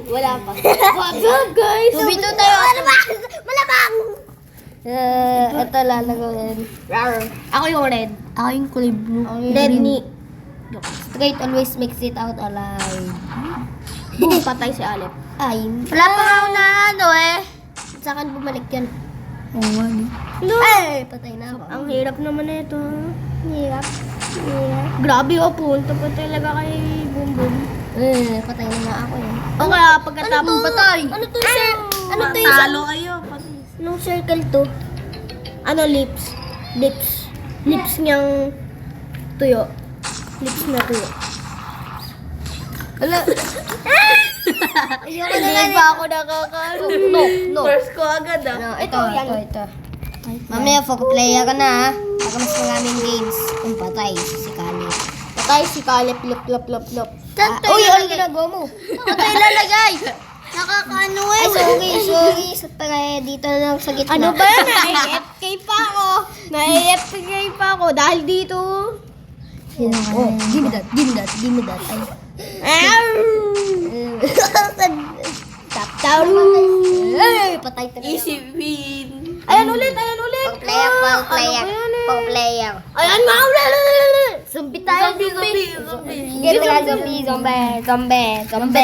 Wala pa. What's up, guys? Subito tayo. Malabang! Ito lalagawin. Ako yung red. Ako yung kulay blue. Red ni... Straight always makes it out alive. Boom, patay si Alep. Ay. Wala pa nga ako na ano eh. Sa akin bumalik yan. Oo nga, no? No! Ay, patay na ako. Ang hirap naman na ito. hirap. Grabe o, punta pa talaga kay Boom Boom. Patay na nga ako eh. O kaya pagkatapos patay. Ano to yung Ano to yung... Talo kayo. Anong circle to? Ano lips? Lips. Lips niyang tuyo. Lips na tuyo. Wala. Ayoko na Hindi pa ako nakakaano. No. First ko agad ah. No, Ito, yan. ito. Mamaya, play ka na ha. Baka mas maraming games. Kung patay, si Kali. Patay si Caleb. Lop. Uy, ano ginagawa mo? Patay lalagay. Nakakaano eh. Ay, sorry. Dito na lang sa gitna. Ano ba yan? Na-AFK pa ako. Na-AFK pa ako dahil dito. Oh, give me that. Tap down. Ay, patay talaga. Easy win. Ayan ulit. Pang player. Ano ba yan eh? Pang player. Ayan nga ulit. Zombie tayo. Zombie. Sige na, zombie.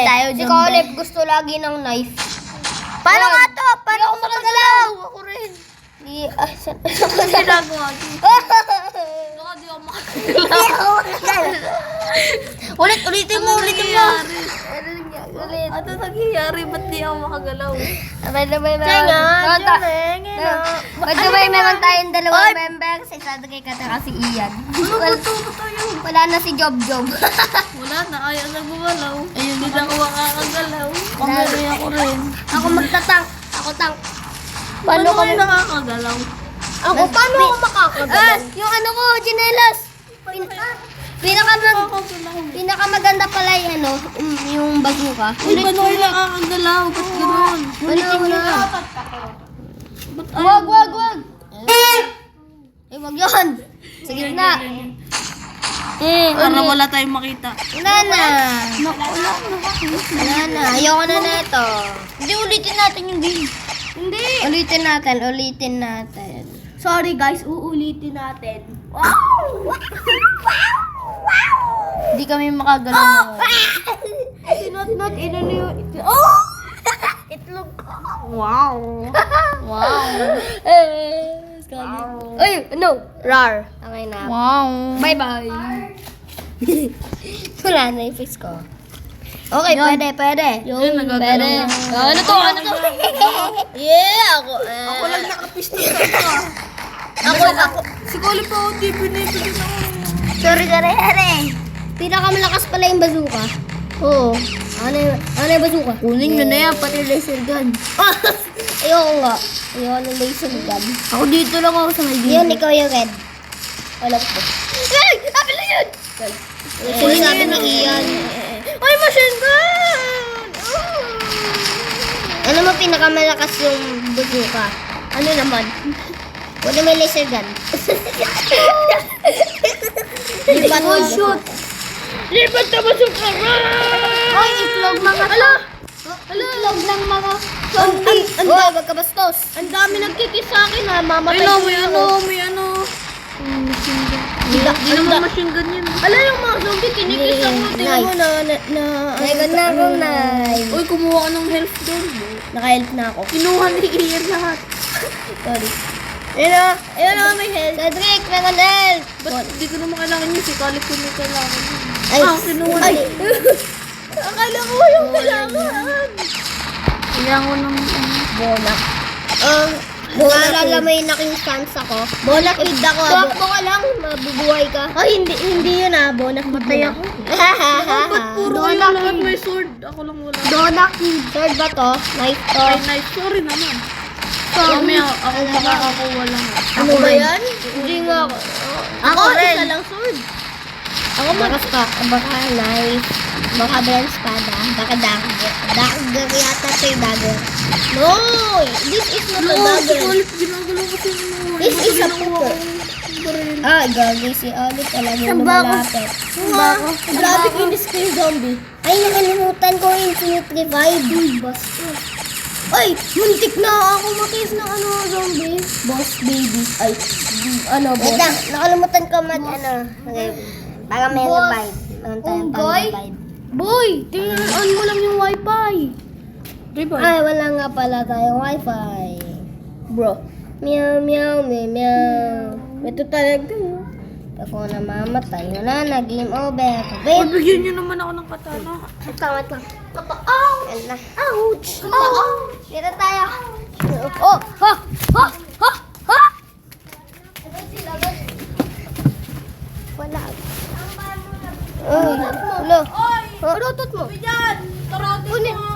tayo, Si zombie. Caleb gusto lagi ng knife. Paano nga to? Paano ako makagalaw? Ako rin. Ginagawa. Baka di ako Ulitin mo. Ano nangyayari? Ba't di ako makagalaw? Sabay Kaya nga, Sabay meron tayong dalawang members. Isa kay Kata si Ian. Wala na si Job. Wala na. Ayaw na gumalaw. Ayun, hindi na ako makakagalaw. Pangaloy ako rin. Ako magtatang. Ako tank. Paano kami nakakagalaw? Ako, paano ako makakagalaw? Yung ano ko, Ginelas. Pinakamaganda pala yung bazooka. Uy, paano kayo nakakagalaw? Ba't gano'n? Ulitin mo na. Ba't Wag. Eh, wag yun. Sa gitna. Para wala tayong makita. Wala na. Ayoko na ito. Hindi, ulitin natin yung game. Hindi. Ulitin natin. Sorry guys, uulitin natin. Hindi kami makagalaw. Not, inano yung itlog. Oh! Itlog. Wow. Ay, no. Rar. Okay na. Wow. Bye-bye. Wala na yung face ko. Okay, pwede. Yun, nagagalaw. Ano to? Yeah, ako. Ako lang nakapisto sa ito ah. Ako. Si Colin pa hindi binibili na ako. Sorry. Pinakamalakas pala yung bazooka. Oo. Ano yung bazooka? Kunin nyo na yan, pati laser gun. Ayoko nga. Ayoko ng laser gun. Ako dito lang ako sa may Yun, ikaw yung red. Wala ko. Ay! Apil na yun! Sino sabi ni Ian? Ay, machine gun! Ano mo pinakamalakas yung bazooka? Ano naman? Wala may laser gun. Lipat mo shoot! Lipat na bazooka! Ay, itlog mga Itlog ng mga zombie. Uy, wag ka bastos. Ang dami nagkikis sa akin ha, mamatay Ay, no, ko may yun. ano. Hindi naman machine gun yun. Ala yung mga zombie, kinikis ako. Tingnan mo na. Meron na akong knife. Uy, kumuha ka ng health doon. Naka-help na ako. Kinuha ni Ian lahat. Sorry. Ayun na, may health. Cedric, meron help. Ba't hindi ko naman kailangan yun? Si Colin ko na kailangan yun. Ay, Kinuha Ay! ni Akala ko yung kailangan. Kailangan ko ng Bonak. naalala mo yung naking chance ako. Bonak kid ako. Tuwakbo ka lang, mabubuhay ka. Ay, hindi yun ah. Bonak matay ako. Puro kayo lahat may sword. Ako lang wala. Donak, third ba to? Knife to. Ay, nice. Sorry naman. Kami ako makakakuha lang. Ano ba yan? Hindi nga ako. Ako rin. isa lang sword. Ako baka knife. Baka brand espada. Baka dagger. Dagger yata ito yung dagger. No! This is not a Si dagger. Colin, ginagalaw kasi yung This is a pepper. pa rin. Ah, gagi si Olive talaga Saan na ba ako? malapit. Grabe kinis kayo, zombie. Ay, nakalimutan ko yung Infinite Revive. Uy, basta. Ay, muntik na ako makis ng ano, zombie. Boss baby. Ay, ano, Wait boss. lang, nakalimutan ko okay, para may Boss. revive. Meron tayong Unggoy? pang-revive. Boy, tingnan mo lang yung wifi. Ay, wala nga pala tayong wifi. Bro. Meow, meow, meow, meow. Ito talaga. Ako namamatay. Wala na, game over. Ay, Wait, bigyan niyo naman ako ng katana. tawat lang. Kapaaw! Yan na. Ouch! Dito tayo. Oh! Ha! Ha! Ha! Ha! Wala. Uy, ulo. Parutot mo. Yan! Karate Kunin mo.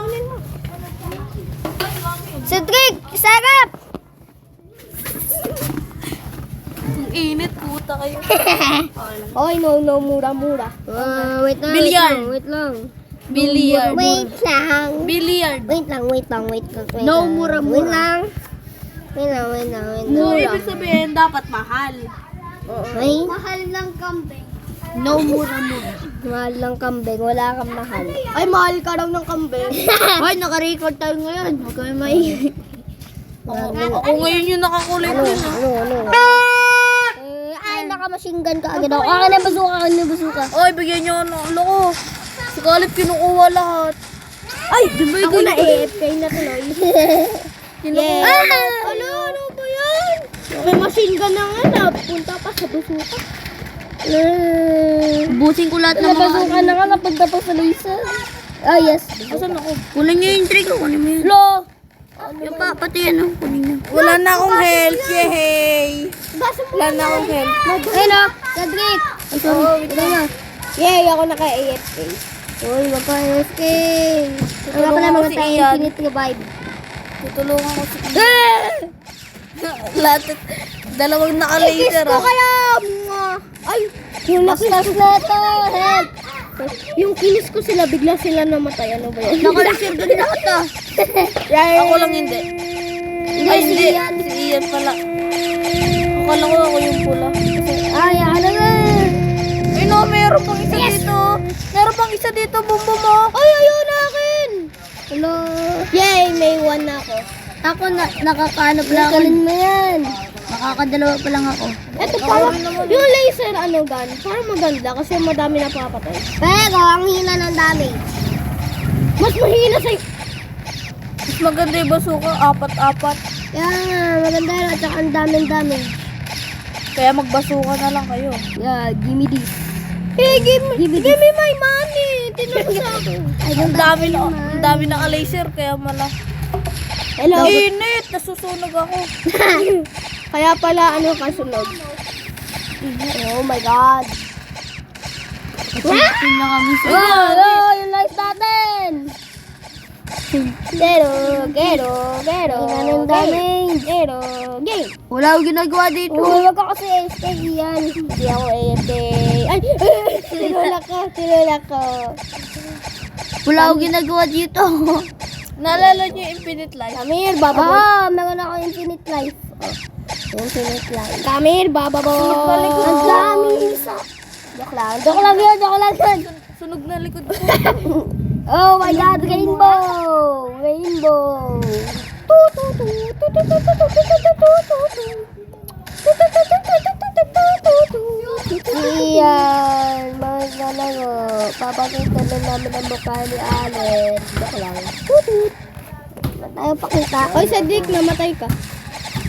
Cedric, sarap! Ang init, puta kayo. Oy, no, mura-mura. Wait lang, Bilyar. wait lang. Billiard. Wait lang. Billiard. Wait lang. No, mura-mura. Wait lang. So, ibig sabihin, dapat mahal. Ay, Mahal ng kambing. No, mura-mura. mahal lang kambing. Wala kang mahal. Ay, mahal ka raw ng kambing. Ay, naka-record tayo ngayon. Huwag kayo may... Ako ngayon yung nakakulit Ano? yun. Ay, nakamasinggan ka agad ako. Akin na basuka. Ay, bigyan niyo ako ng loko. Si Kalip kinukuha lahat. Ay, di ba Ako na AFK na tuloy. Kinukuha. Ano ba yan? May machine gun na nga na. Punta pa sa basuka. Busin ko lahat ng mga... Nabasuka na nga napagtapos sa Luisa. Ah, yes. Asan ako? Kunin niyo yung trick. Kunin mo yun. Lo! Yung pati yan. Kunin niyo. Wala na akong health. Yay! Wala na akong health. Ayun o, Cedric. Oo, ito na. Yay, ako naka-AFK. Uy, wag ka AFK. Wala pala mga tayo Iyan. Infinite Revive. Tutulungan ko si lahat. Dalawang naka-laser Ko ah. kaya! Ay! Yung naklas na to, help! Yung kinis ko sila, bigla sila namatay. Ano ba yan? Naka-laser din lahat ah. Ako lang hindi. Ay, hindi. Si Ian pala. Akala ko ako yung pula. Ay, ano na? Ay no, meron pang isa dito. Meron pang isa dito, bumbo mo. Ay, ayaw na akin! Hello? Yay, may one na ako. Ako nakakaano pa lang ako. Nakalin mo yan. Nakakadalawa pa lang ako. Ito parang, yung laser ano gun, parang maganda kasi madami na papatay. Pero, ang hina ng damage. Mas mahina sa'yo. Mas maganda yung basuka, apat-apat. Kaya nga, maganda yun at saka ang daming. Kaya magbasuka na lang kayo. Yeah, gimme this. Hey, give me my money. Tinuro sa akin. Ang dami naka-laser, kaya mala. Hello. Init! Nasusunog ako. Kaya pala ano kasunog. Oh my God. Tingnan na kami sa... Oh, yung life natin. Gero. Hinanong damage. Gero. Game. Wala akong ginagawa dito. Huwag ka kasi AFK yan. Hindi ako AFK. Ay, tinulak ko. Wala akong ginagawa dito. Naalala niyo yung Infinite Life? Kamir, baba. Ah, meron ako infinite life. Infinite life. Kamir, baba bo. Ang dami isa. Joke lang yun. Sunog na likod ko. Oh my God, rainbow. Iyan, mga galaro. Papakita na namin ang mukha ni Allen. Joke lang. Tutut. Ba't tayo pakita? Oy, Cedric, namatay ka.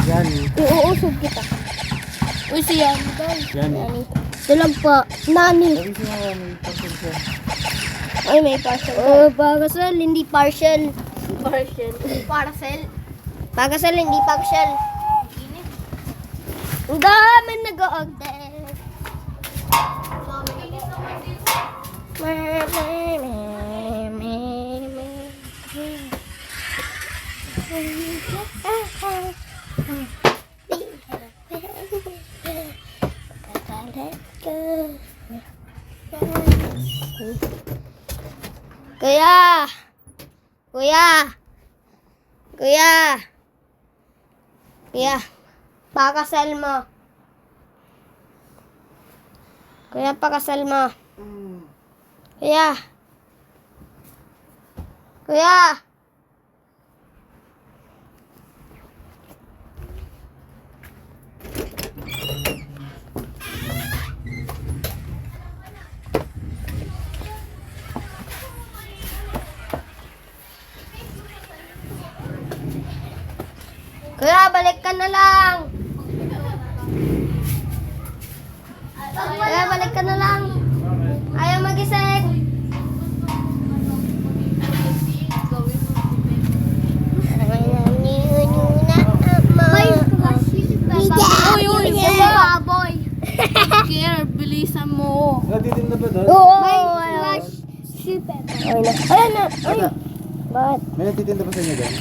Yan. Iuusog kita. Uy, siya. Yan. Tulag po. Nani. Sabi siya nga, may pasensya. Ay, may parcel. Pagasal, hindi partial. Parcel. Pagasal, hindi partial. Ang dami nag-o-order. Kuya, pakasal mo. Kuya, pakasal mo. Kuya. Kuya. Kuya, balik ka na lang. Kuya, balik ka na lang. Ayaw magising. Uy, baboy. Care, bilisan mo. Natitinda ba doon? Oo. Ayan na. Ay. Bakit? May natitinda ba sa inyo doon?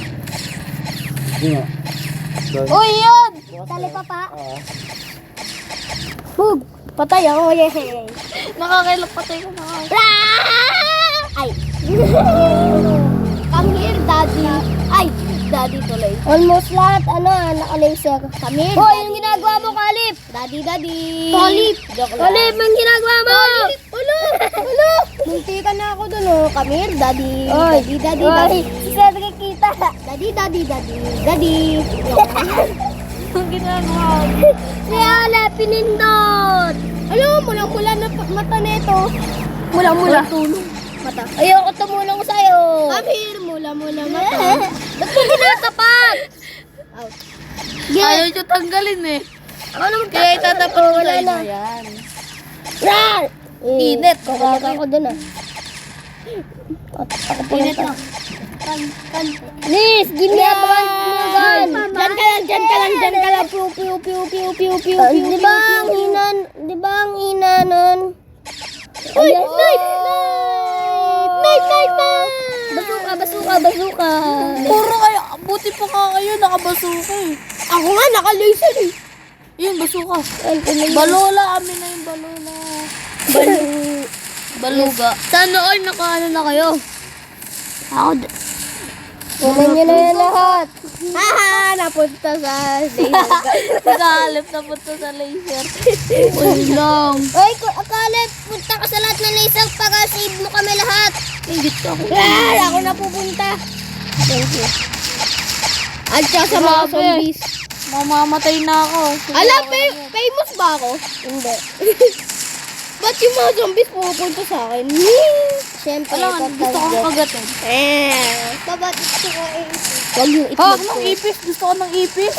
Hindi nga. Doon. Uy, yun! Tali pa pa. Hug. Patay ako. Yay. Nakakailap patay ko na. Ay. Come here, daddy. Ay. Daddy tuloy. Almost lahat, naka-laser. Come here, Hoy, daddy. yung ginagawa mo, Kalip! Daddy, daddy. Kalip! Joke lang. Kalip, yung ginagawa mo! Ulo. Ulo. Munti ka na ako dun, oh. Come here, daddy. Oy, Daddy, daddy, Oy, daddy. si Cedric kita. Daddy, daddy, daddy. Daddy. Ang ginagawa. Si Ale, pinindot! Alam mo, mulang-mula na mata nito. Mula-mula. Mata. Ayoko tumulong sa'yo. Come here, mula-mula mata. Ba't mo tinatapat? Out. Ayaw nyo tanggalin eh. Ako naman Kaya itatapat ko wala sa na. inyo yan. Rar! Init. Kukulit ako dun Ako Init pumunta. na. Please, give me a gun. Diyan ka lang, diyan ka lang, diyan ka lang. Pew, pew, pew, pew, pew, pew, pew, Di ba ang ina, nun? Uy, Ayan. knife! Knife! Basuka. Puro kayo. Buti pa nga kayo. Nakabasuka eh. Ako nga, naka-laser eh. Yun, basuka. Ayun, tuloy. Balola. Amin na yung balola. Baluga. Sana all nakaano na kayo. Ako, Kunin niyo na yan lahat. haha, napunta sa laser. Nakahalip na punta sa laser. Uy lang. Oy, akala, punta ka sa lahat ng laser para save mo kami lahat. Ingit ako. Ako na pupunta. Thank you. At saka sa mga Grabe. zombies. Mamamatay na ako. Alam, famous ba ako? Hindi. Ba't yung mga zombies pupunta sa akin? Siyempre, Alam, gusto kong kagatin. Babat gusto ko eh. Huwag yung Ha, itlog ng ko. ipis. Gusto ko ng ipis.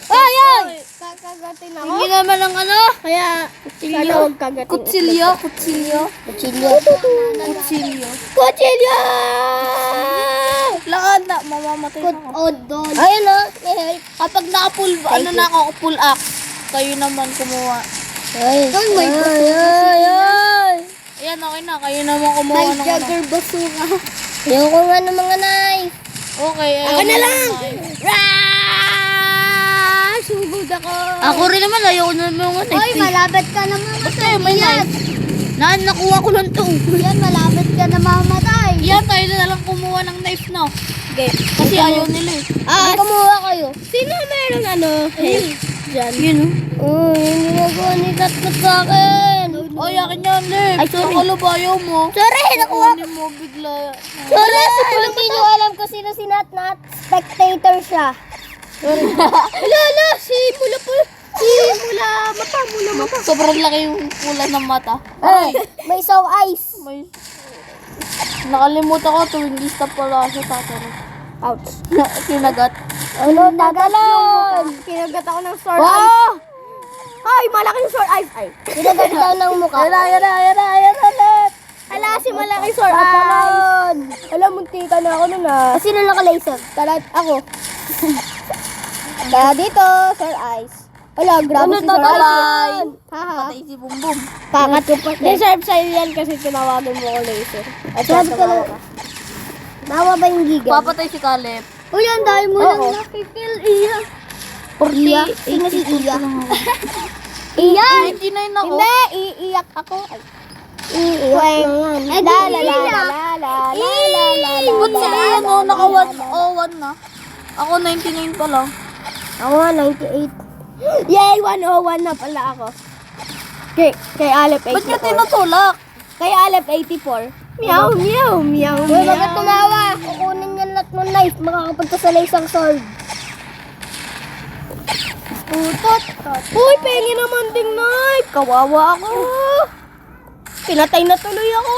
Ay! Kakagatin ako. Hindi naman ang ano. Kaya, sana huwag kagatin. Kutsilyo. Kuchilyo. Kutsilyo. Kutsilyo! Lakad na. Mamamatay na ako. Odon. Ayun o. Kapag naka-pull, ano na ako, pull axe. Kayo naman kumuha. Ay, my God. ay. Ayan, okay na. Kayo naman kumuha ng ano. Jagger basura. Ayoko nga ng mga knife. Okay, Ako na lang! Rah! Sugod ako. Ako rin naman, ayoko na naman ng Oy, malapit ka na mamatay. Ba't kayo may knife? Nakuha ko lang to. Yan, malapit ka na mamatay. Yan, tayo na lang kumuha ng knife na. Okay. Kasi ayaw nila eh. Ay, kumuha kayo. Sino meron ano? Hey, dyan. Yun Uy, yung ginagawa ni Tatkat sa akin. oh. Ay, akin yan, Len. Ay, sorry. Akala ba ayaw mo? Sorry, nakuha. Kunin mo bigla. Sorry, hindi nyo alam kung sino si Natnat. Spectator siya. Lala, si Mula po. Si Mula mata. Sobrang laki yung pula ng mata. Ay, may sow eyes. May... Nakalimutan ko, tuwing lista pala siya tataro. Ouch. Kinagat. Ano, tatalon. Kinagat ako ng sword. Wow! Ay, malaki yung sword. Ay. Kinagat daw ng mukha. Ayan na. Ala, si malaki sword. Tatalon. Alam, munti ka na ako nun ah. Sino naka-laser? Talat ako. Kaya dito, sword eyes. Wala, grabe Ano si sword tatalay? eyes. Haha. Patay si Bumbum. Pakat ko pa. Deserve sa'yo yan kasi tinawagan mo ko laser. At Sabi ko lang. ka. Bawa ba yung giga? Papatay si Caleb. Uy, ang dahil mo Oo. lang nakikil. Iya. Iya? Sino si Iya? Iya? 99 ako. Hindi, iiyak ako. Ay. Iiyak na yan. La la la la la la. Ba't si Ian o? Naka 101 na. Ako 99 pa lang. Ako nga, 98. Yay, 101 na pala ako. Kay Alep Ba't niya 84. tinutulak? Kay Alep 84. Meow, meow, meow, Uy, meow. bakit tumawa? Kukunin niya lahat ng knife. Makakapunta sa isang sword. Utot. Uy, pengi naman ding knife. Kawawa ako. Pinatay na tuloy ako.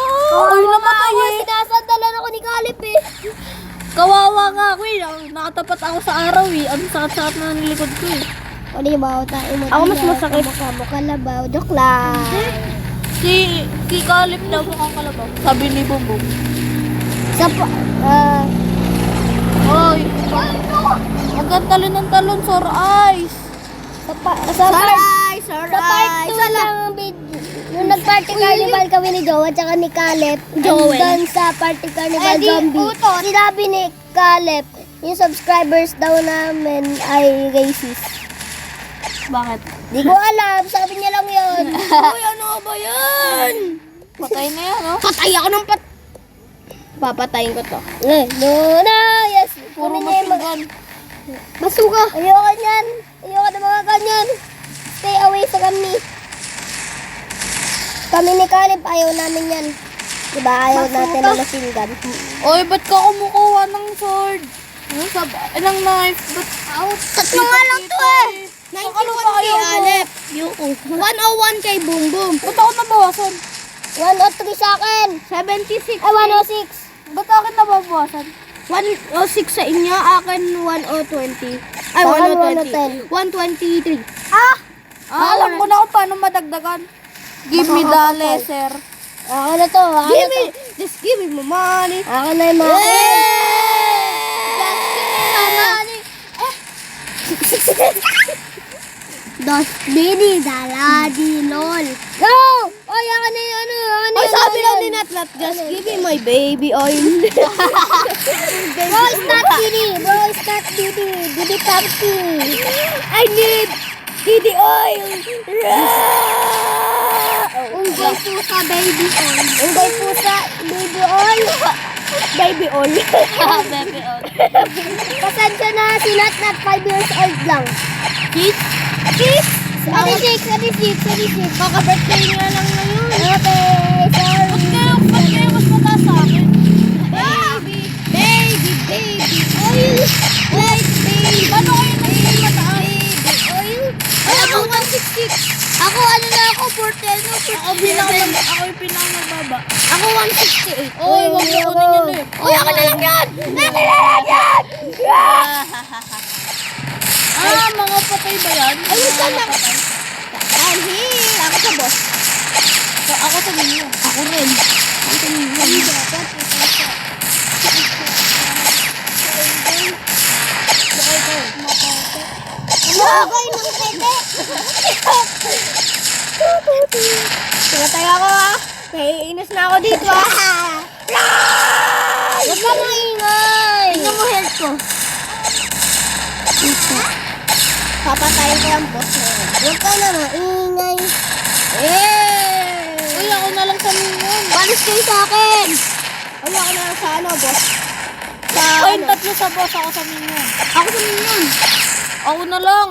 Ay, namatay eh. Sinasandalan ako ni Kalip eh. Kawawa nga ako eh. Nakatapat ako sa araw eh. Ang sakit-sakit na nilikod ko eh. O di ba, tayo mo. Ako mas masakit. Mukha kalabaw. Joke lang. Si Kalip daw mukhang kalabaw. Sabi ni Bumbong. Sa Ay, ang talon ng talon, sore eyes. sa part 2 ng video, nung nag-party carnival kami ni Joe at saka ni Caleb, Joel. doon sa party carnival Eh, di, zombie, sinabi ni Caleb, yung subscribers daw namin ay racist. Bakit? Di ko alam, sabi niya lang yun. Uy, ano ba yan? Patay na yan, oh. Patay ako ng Papatayin ko to. No, yes. Puro Kunin niya yung masigan. Basuka. Ayoko niyan. Ayoko na mga ganyan. Stay away sa kami. Kami ni Caleb, ayaw namin yan. Diba, ayaw natin na machine gun. Oy, ba't ka kumukuha ng sword? Ng knife? Ba't? Tatlo nga lang to eh. 91 kay Alep. Yung 101 kay Boom Boom. Ba't ako nabawasan? 103 sa akin. 76. Ay, 106. Ba't akin nababawasan? 106 sa inyo, akin 1020. Ay, Sa akin, 120. 123. Alam ko na kung paano madagdagan. Give me the lesser. Ako na to. Ako Give na me, to. just give me my money. Ako na yung mga Dos bini daladi lol. Go! Oy, ako na yung ano. Ay, sabi lang ni Natnat, just give me my baby oil. Bro, it's not Didi. Bro, it's not Didi. Didi Papi. I need Didi oil. Unggoy pusa, baby oil. Unggoy pusa, baby oil. Baby oil. Bebe, oh. Pasensya na, si Natnat 5 years old lang. Kiss? Kiss! 36. Kaka-birthday niya lang ngayon. Okay, sorry. Ba't kayo mas mataas sa akin? Baby oil. Like baby. Paano kayo naging mataas? Baby oil. Ay, ako 160. Ako, ano na ako, 410 no? Ako yung pinakamababa. Ako 168. Oy, wag mo kunin yun eh. Uy, ako na lang yan! Ako na lang yan! Mga patay ba yan? Ayun ka Mga lang. patay. Dahil ako sa boss. Ako sa ninyo. Ako rin. Ako sa ninyo. Lagay ng pwede. Tumatay ako ha. Naiinis na ako dito ha. Huwag ka maingay. Tingnan mo health ko. Papatayin ko ang boss na yun. Huwag ka na maingay. Uy, ako na lang sa ninyo. Balis kayo sa akin. Ay, ako na lang sa ano, boss. Sa Ay, ano? tatlo sa boss. Ako sa ninyo. Ako sa ninyo. Ako na lang.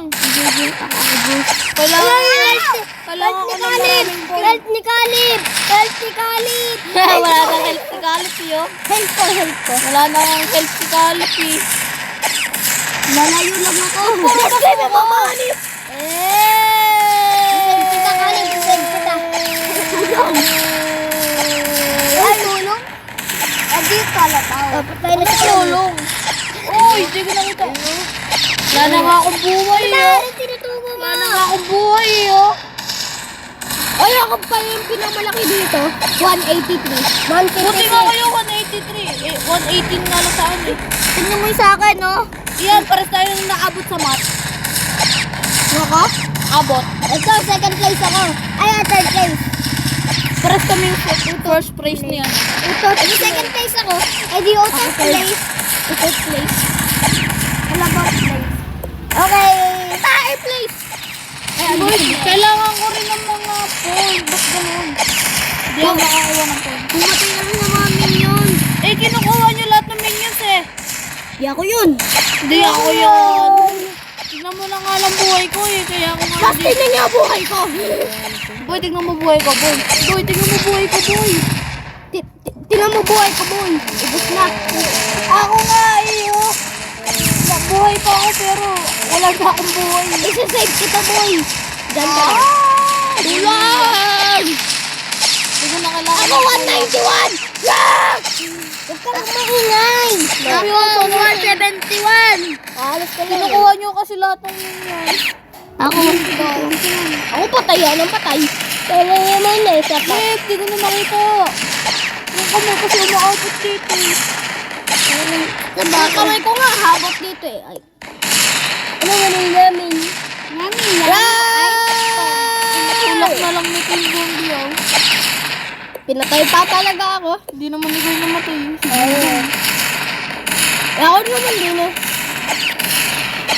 Kailangan Health ko ni ng Kalib. maraming gold. Health ni Kalib. Health ni Kalib. Wala na health si Kalip yun. Health ko. Wala na ang health si Kalip eh. Lalayo lang ako. Just give me my money. Defend kita, Kalib. Defend kita. Ay, tulong. Adi pala tao. Patay na si Tulong. Uy, hindi ko nakita. Wala na nga akong buhay eh. Tinutubo mo. Wala na nga akong buhay eh oh. Ay, ako pa yung pinakamalaki dito. 183. Buti nga kayo 183. Eh, 118 nga lang sa akin eh. Tingnan mo yung sa akin, no? Iyan, pares tayo nang naabot sa mat. Naka? Abot. Ito, second place ako. Ay, third place. Pares kami yung first prize niya. Ito, second place ako. Eh, di third place. Third place. Wala ba place? Okay. Third place. Boy, kailangan ko rin ng mga phone. Ba't ganun? Hindi ako makakuha ng phone. Pumatay na rin ng mga minion. Eh, kinukuha niyo lahat ng minions eh. Di ako yun. Hindi ako yun. Tingnan mo na nga lang buhay ko eh. Kaya ako nga Tapos tingnan niyo ang buhay ko. Boy, tingnan mo buhay ko, boy. Boy, tingnan mo buhay ko, boy. Tingnan mo buhay ko, boy. Ubus na. Ako nga eh, oh. Buhay pa ako pero wala na akong buhay. Isa-save kita, boy. Diyan ka. Tulang! Hindi ko na kailangan. Ako 191! Yeah! Huwag kang maingay! Ako 171! Alas ka lang. Kinukuha niyo kasi lahat ng yan. Ako patay yan, ang patay. Kaya naman na, isa pa. Wait, di ko na makita. Yung kamay kasi umaabot dito eh. Ang kamay ko nga, habot dito eh. Ay. Ano naman namin? Tulak na lang nito yung zombie oh. Pinatay pa talaga ako. Hindi naman ikaw namatay. Ako naman din eh.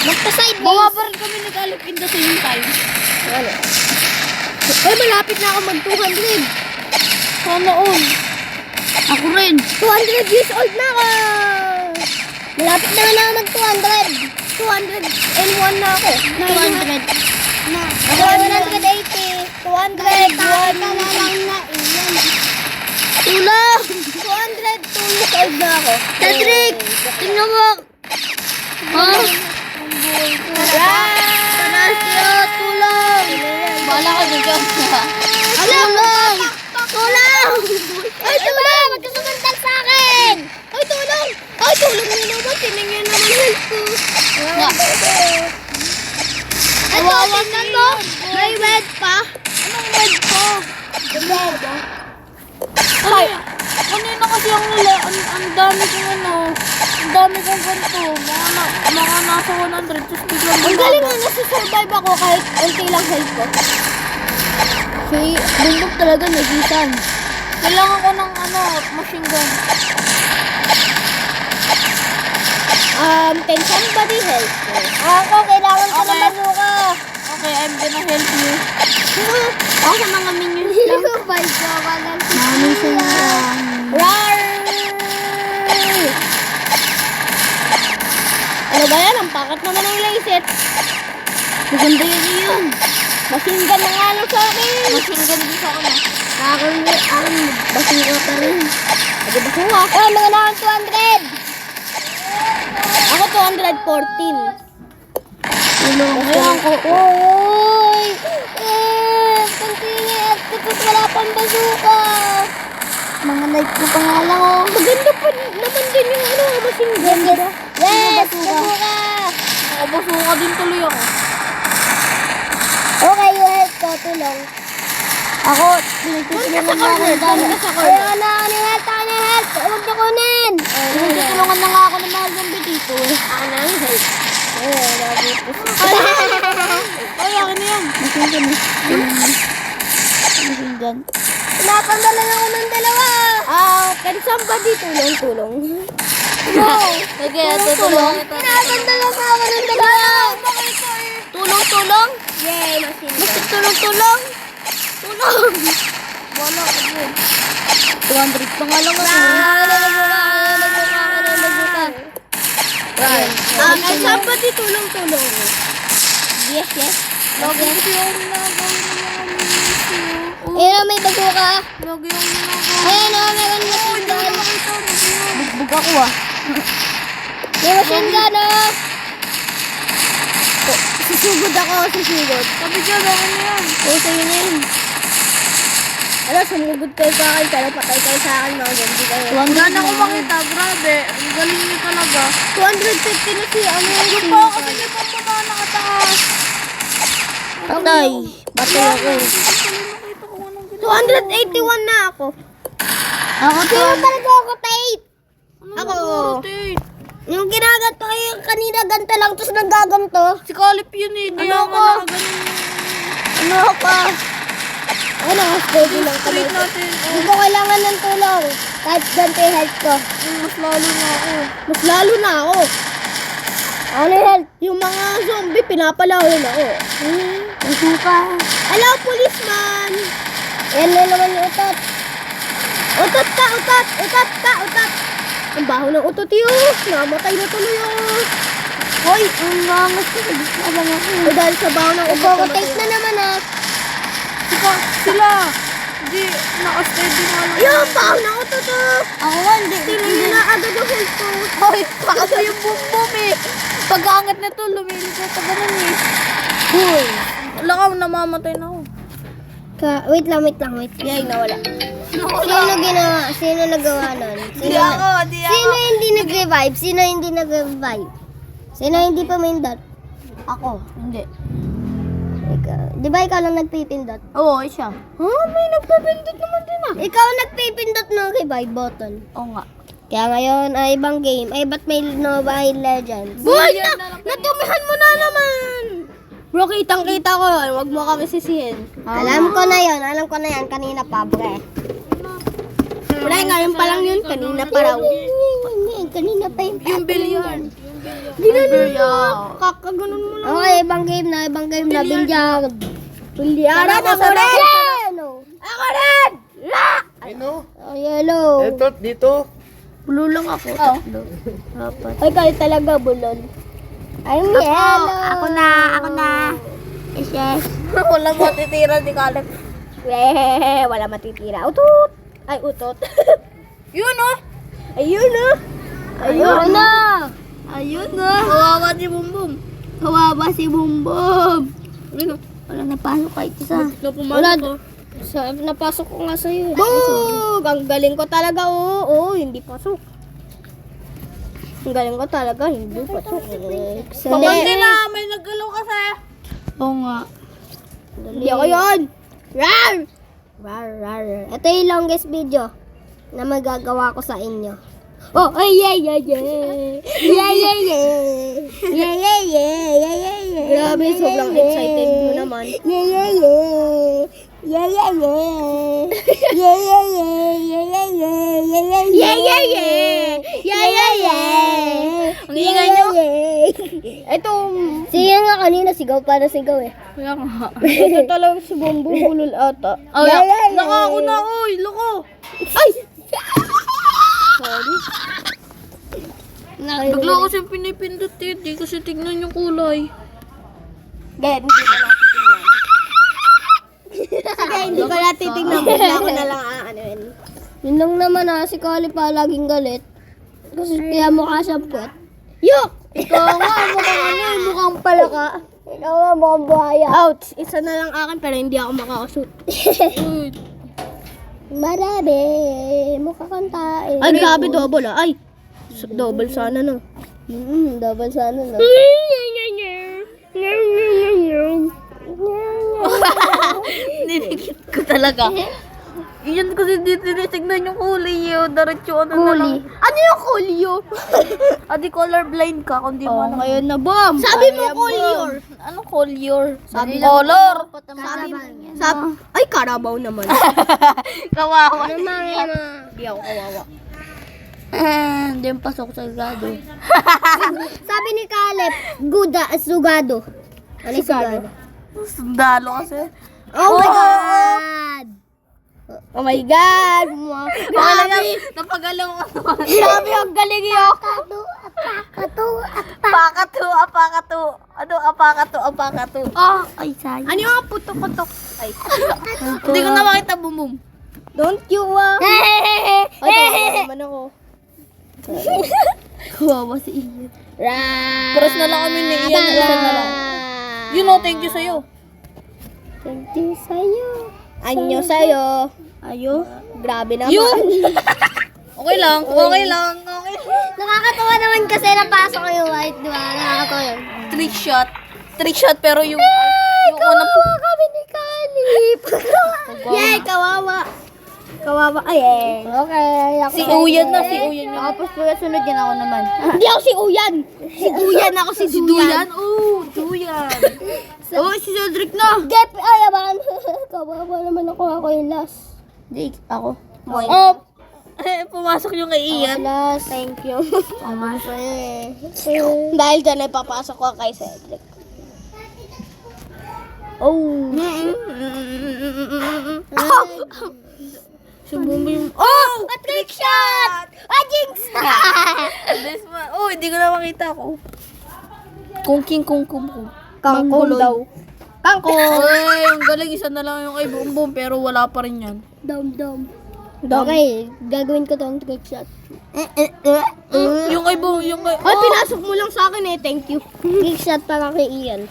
Magpa-sideways. Bumabaril kami ni Calip in the same time. Ano? Ay, malapit na ako mag-200. Sana all. Ako rin. 200 years old na ako. Malapit na ako mag-200. 201 na ako. 200. Ako 180. 200. 1 na lang na iyan. Tulong! 202 years old na ako. Cedric! Tingnan mo! Ha? Panasyo! Tulong! Bala ka dyan. Tulong! Tulong! Ay, tulong! Huwag ka sumandal sa akin! Ay, tulong! Ay, tulong nyo naman. Tinigyan naman health ko. Ito, tingnan mo. May red pa. Anong red pa? Red. Ay, kanina kasi ang dami kong ano, ang dami kong ganito. Mga nasa 100, just biglang Ang galing nga nasusurvive ako kahit unti lang health ko. Si bundok talaga nagisan. Kailangan ko ng ano, machine gun. Can somebody help me? Ako, kailangan ko Okay. ng bazooka. Okay, I'm gonna help you. Ako sa mga minions lang. Survive ko ako ng Rar! Ano ba yan? Ang pakat naman ng laser. Maganda yun. Machine gun na nga lang sa akin. Machine gun din sa akin. Akin, basura pa rin. Adi basura. Oh, mga na 200. Ako 214. Ayan ko. Oy! Pagtingin. Tapos wala pang bazooka. Mga light ko pa nga lang oh. Maganda pa naman din yung ano, machine gun. Yes! Bazooka! Nakabasuka din tuloy ako. Okay, you help ko. Tulong. Ako, pinagtutulungan na ako ng dami. Ayaw na, help. Huwag niyo kunin. Pinagtutulungan na nga ako ng mga zombie dito eh. Ako na ang help. Ay, akin na yan. Machine gun. Machine gun. Napandala na ako ng dalawa. Can somebody tulong? No. Okay, tutulungan kita. Napandala pa ako ng dalawa. Tulong-tulong? Yay, machine gun. Basta tulong-tulong? Tulong! Wala ka yun. 200 pa nga lang ako. Can somebody tulong? Yes. Lagi kasi yung ginagawin ng mga minisyo. Ayun, may bazooka. Lagi yung ginagawin. Ayun, meron machine gun. Bugbog ako ah. May machine gun, Susugod ako. Sabi dyan, akin na yan. Sa'yo na yun. Ano, sumugod kayo sa akin, pero patay kayo sa akin, mga zombie kayo. Wala na ako makita, grabe. Ang galing niyo talaga. 250 na si ano yung Yung pa kasi may pambaba nakataas. Patay. Patay ako. 281 na ako. Ako Sino talaga ako, Tate? Ako. Rotate. Yung ginaganto ay yung kanina ganto lang, tapos nagaganto. Si Calip yun eh. Kaya Ano nga ko? ganun. Ano ka? Ano, steady lang kami. Straight natin. Hindi ko kailangan ng tulong. Kahit ganito yung health ko. Mas lalo na ako. Mas lalo na ako. Ano yung health? Yung mga zombie, pinapalalo na ako. Masuka. Hello, policeman! Yan na naman yung utot. Utot ka! Ang baho ng utot yun. Namatay na tuloy yun. Hoy, ang nangas ko. Abang ako. O dahil sa baon ng Nagkakatate na naman ah. Sila. Hindi, naka-steady nga lang. Yung baon ng uto. Ako nga, hindi. Hindi na agad yung health ko. Hoy, baka yung bumbum eh. Pag-aangat na to, lumilipat pa ganun eh. Hoy. Wala ka, namamatay na ako. Wait lang. Yay, nawala. Sino nagawa nun? Di ako. Sino hindi nag-revive? Sino hindi pa main dot? Ako, hindi. Di ba ikaw lang nagpipindot? Oo, siya. May nagpipindot naman din ah. Ikaw nagpipindot ng revive button. Oo nga. Kaya ngayon ay ibang game. Ay ba't may Mobile Legends? Boy, natumihan mo na naman! Bro, kitang-kita ko yun. Huwag mo kami sisihin. Alam ko na yan. Kanina pa, bre. Wala, ngayon pa lang yun. Kanina pa raw. Kanina pa yung Yung billion. Kakaganon mo na. Okay, ibang game na. Bilyard. Bilyara na mo rin! Yellow. Ako rin! Ano? Oh, yellow. Ito, dito. Blue lang ako. Tatlo. Apat. Ay, kayo talaga bulon. I'm yellow. Ako na. Yes. Walang matitira di Caleb. Wala matitira. Utot! Ay, utot. Yun oh. Ayun na! Ayun na. Ayun na! Kawawa si Bumbum. Kawawa si Bumbum. Ayun oh. Wala napasok kahit isa. Na pumasok ko. Napasok ko nga sa'yo. Bug! Ang galing ko talaga, oo. hindi pasok. Ang galing ko talaga, hindi pasok. Pabangkin na, may nagalaw kasi. Oo nga. Hindi ako yun. Rar! Rar. Ito yung longest video na magagawa ko sa inyo. Oh, ay, yeah. Grabe, sobrang excited mo naman. Ang ingay nyo. Ito, Sige nga kanina, sigaw para sigaw eh. Kaya nga. ito talagang si Bumbum bulol ata. Oh, loko ako na, oy. Loko. Ay! Bigla ko siyang pinipindot eh. Di kasi tignan yung kulay. Ganyan, hindi ko natin tingnan. Sige, hindi ko natin tignan. Bigla ko na lang aanuin. Yun lang naman si Kali pa laging galit. Kasi kaya mukha siyang puwet. Yok! Ikaw nga, mukhang palaka. Ikaw nga mukhang buhaya. Ouch! Isa na lang akin pero hindi ako makakashoot. Uy. Marami, mukha kanta eh. Ay, grabe, double ah. Ay! Double sana no. Double sana no. Nilikit ko talaga. Yan kasi di tinitignan yung kulay yun. Diretso ano na lang. Ano yung kulyo? Adi colorblind ka kung di mo alam. Ngayon na, Bom! Sabi mo kulyor! Ano color? Sabi Color. Ay, karabaw naman. Kawawa. Hindi ako kawawa. Hindi yung pasok sa grado. Sabi ni Caleb, sugado. Ano yung sugado? Sundalo kasi. Oh my God! Oh my God! Grabe! Napagalaw ako. Grabe ang galing yun! Apakato. Ano, apakato. Ay, sayang. Ano yung putok-putok? Ay. Hindi ko na makita bumum. Don't you Ay, tawa naman ako. Kawawa si Ian. Paras na lang kami ni Ian. Isa na lang. You know, thank you sa'yo. Thank you sa'yo. Anyo sa'yo. Ayo. Grabe naman. Yun! Okay lang. Nakakatawa naman kasi napasok ko yung white, di ba? Nakakatawa yun. Trick shot pero yung unang po. Kami ni Caleb. Yay, kawawa. Kawawa. Ay, eh. Okay. Si Uyan na. Tapos sunod yan ako naman. Hindi ako si Uyan. Si Duyan ako si Duyan. Oh, Duyan. Oh, si Cedric na. Gep, ay, abakan. Kawawa naman ako yung last. Hindi, ako. Oh, pumasok yung kay Ian. Last. Thank you. Dahil dyan ay papasok ko kay Cedric. Oh. Sumumi yung... Oh! A trick shot! A jinx! This one. Oh, hindi ko na makita ko. Kungking kungkum ko. Kangkong daw. Kangkong! Ay, ang galing. Isa na lang yung kay Boom Boom, pero wala pa rin yan. Dom. Okay, gagawin ko tong trick shot. Yung kay Boom, yung kay... Ay, pinasok mo lang sa akin eh. Thank you. Trick shot para kay Ian.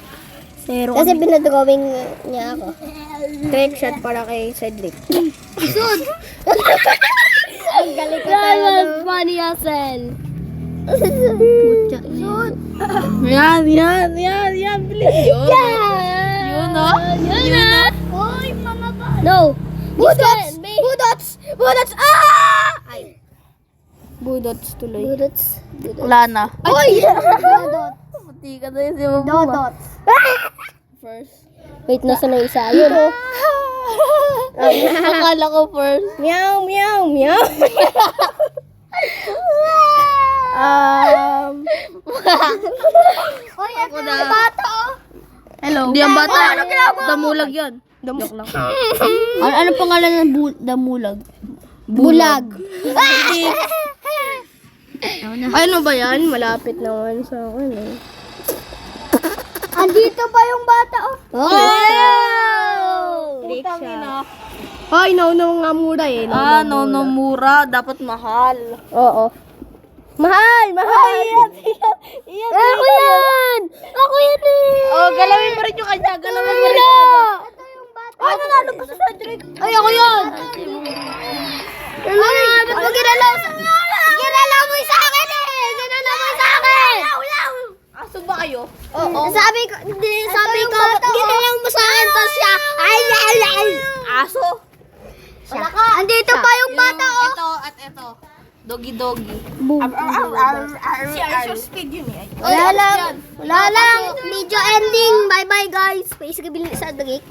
Zero. Kasi pinadrawing niya ako. Trick shot para kay Cedric. Sud! Ang galing ko talaga. Funny Hazel. Sud! Yan. Bilis yun. Yun, no? Yun, no? Hoy, mga ba? No! Budots! Budots! Ah! Ay. Budots tuloy. Budots. Wala na. Ay! Dodot. Pati ka na yun si Boom Boom. Dodot. First. Wait, nasa na isa? Yun oh. Akala ko first. Meow, meow, meow. Hoy, ako na. Bata, oh. Hello. Hindi ang bata. Damulag yan. Joke lang. Ano pangalan ng damulag? Bulag. Ano ba yan? Malapit naman sa akin eh. Andito pa yung bata, oh. Trick shot. Ay, no nga mura eh. No, mura. Dapat mahal. Oo. Mahal! Iyan! Ako yan! Ako yan eh! Oh, galawin mo rin yung kanya. Galawin mo rin yung kanya. Ay, nanalo pa sa Cedric! Ay, ako yun! Ay, ba't mo ginalaw sa... Ginalaw mo sa akin eh! Ginalaw mo sa akin! Aso ba kayo? Oo. Sabi ko, ginalaw mo sa akin tapos siya, ay! Aso? Andito pa yung bata oh! Ito at ito. Doggy. Speed yun eh. Wala lang! Video ending! Bye-bye guys! Paisa ka bilhin sa Cedric.